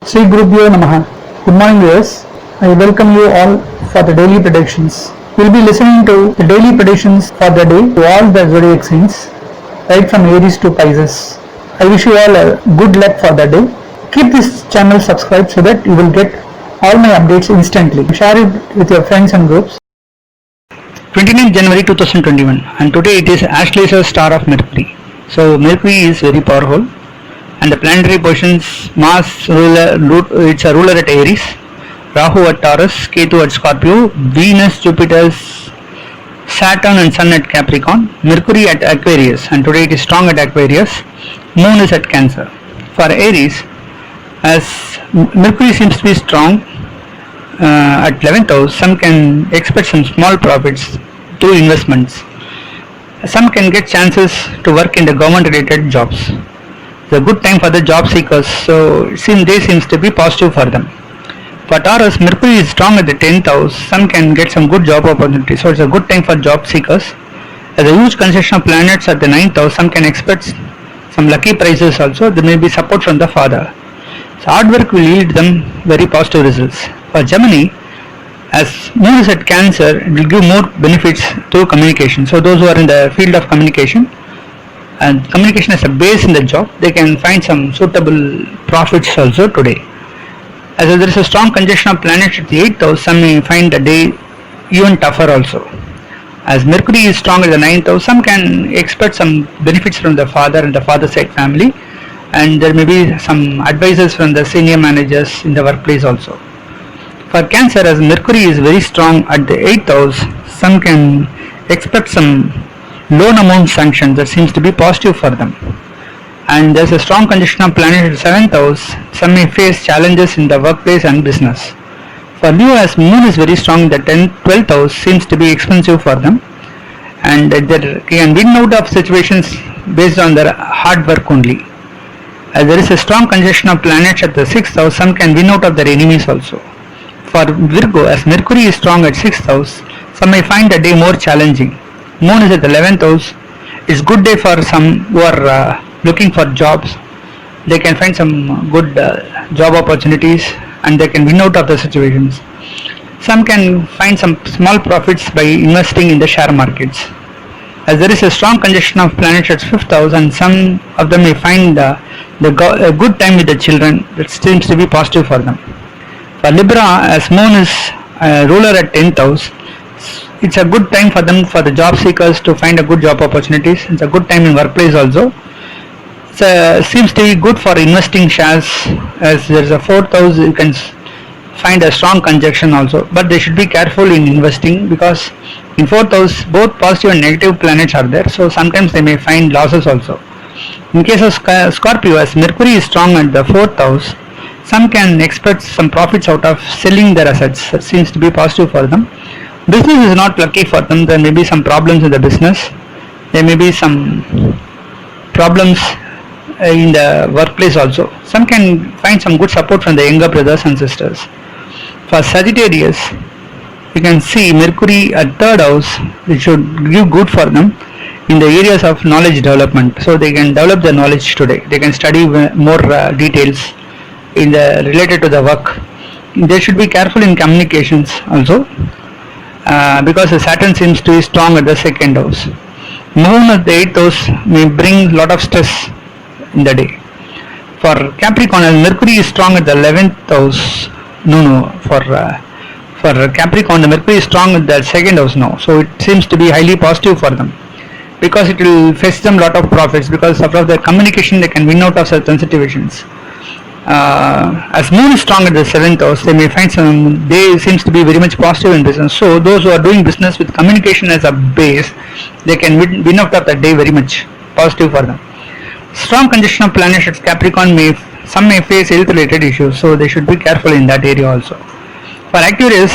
Sri Gurubhyo Namaha. Good morning viewers. I welcome you all for the daily predictions. We will be listening to the daily predictions for the day to all the zodiac signs, right from Aries to Pisces. I wish you all a good luck for the day. Keep this channel subscribed so that you will get all my updates instantly. Share it with your friends and groups. 29th January 2021, and today it is Ashleisure star of Mercury. So Mercury is very powerful, and the planetary positions: Mars it's a ruler at Aries, Rahu at Taurus, Ketu at Scorpio, Venus, Jupiter, Saturn and Sun at Capricorn, Mercury at Aquarius, and today it is strong at Aquarius. Moon is at Cancer. For Aries, as Mercury seems to be strong at 11th house, some can expect some small profits through investments. Some can get chances to work in the government related jobs. It's a good time for the job seekers, so day seems to be positive for them. For Taurus, Mercury is strong at the 10th house. Some can get some good job opportunities, so it's a good time for job seekers. As a huge conjunction of planets at the 9th house, some can expect some lucky prizes also. There may be support from the father. So hard work will yield them very positive results. For Gemini, as Moon is at Cancer, it will give more benefits through communication. So those who are in the field of communication, and communication as a base in the job, they can find some suitable profits also today. As there is a strong conjunction of planets at the 8th house, some may find the day even tougher also. As Mercury is strong at the 9th house, some can expect some benefits from the father and the father side family, and there may be some advices from the senior managers in the workplace also. For Cancer, as Mercury is very strong at the 8th house, some can expect some loan amount sanctions that seems to be positive for them. And there is a strong conjunction of planet at the 7th house, some may face challenges in the workplace and business. For Leo, as Moon is very strong in the 12th house, seems to be expensive for them, and they can win out of situations based on their hard work only. As there is a strong conjunction of planets at the 6th house, some can win out of their enemies also. For Virgo, as Mercury is strong at 6th house, some may find the day more challenging. Moon is at the 11th house. It's good day for some who are looking for jobs. They can find some good job opportunities, and they can win out of the situations. Some can find some small profits by investing in the share markets. As there is a strong conjunction of planets at 5th house, and some of them may find a good time with the children. That seems to be positive for them. For Libra, as Moon is ruler at 10th house, it's a good time for them, for the job seekers, to find a good job opportunities. It's a good time in workplace also. It seems to be good for investing shares, as there is a 4th house, you can find a strong conjunction also. But they should be careful in investing, because in 4th house both positive and negative planets are there, so sometimes they may find losses also. In case of Scorpio, as Mercury is strong at the 4th house, some can expect some profits out of selling their assets. That seems to be positive for them. Business is not lucky for them. There may be some problems in the business. There may be some problems in the workplace also. Some can find some good support from the younger brothers and sisters. For Sagittarius, you can see Mercury at 3rd house, which should give good for them in the areas of knowledge development. So they can develop their knowledge today. They can study more details in the related to the work. They should be careful in communications also, because the Saturn seems to be strong at the 2nd house. Moon at the 8th house may bring lot of stress in the day. For Capricorn, as Mercury is strong at the 11th house. For Capricorn, the Mercury is strong at the 2nd house now, so it seems to be highly positive for them, because it will fetch them lot of profits. Because of their communication, they can win out of certain situations. As Moon is strong at the 7th house, they may find some day seems to be very much positive in business. So those who are doing business with communication as a base, they can win out of that day very much positive for them. Strong conjunction of planets at Capricorn, some may face health related issues, so they should be careful in that area also. For Aquarius,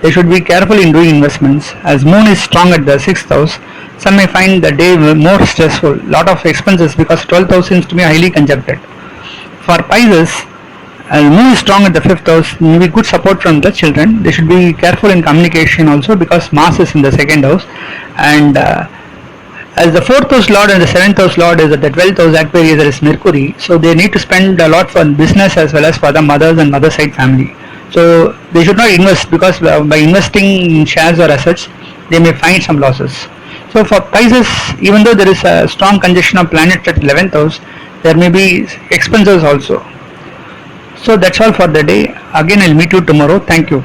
they should be careful in doing investments. As Moon is strong at the 6th house, some may find the day more stressful, lot of expenses, because 12th house seems to be highly conjuncted. For Pisces, Moon is strong at the 5th house, maybe good support from the children. They should be careful in communication also, because Mars is in the 2nd house, and As the 4th house lord and the 7th house lord is at the 12th house Aquarius, there is Mercury, so they need to spend a lot for business as well as for the mothers and mother side family. So they should not invest, because by investing in shares or assets, they may find some losses. So for Pisces, even though there is a strong conjunction of planets at 11th house, there may be expenses also. So that's all for the day. Again, I'll meet you tomorrow. Thank you.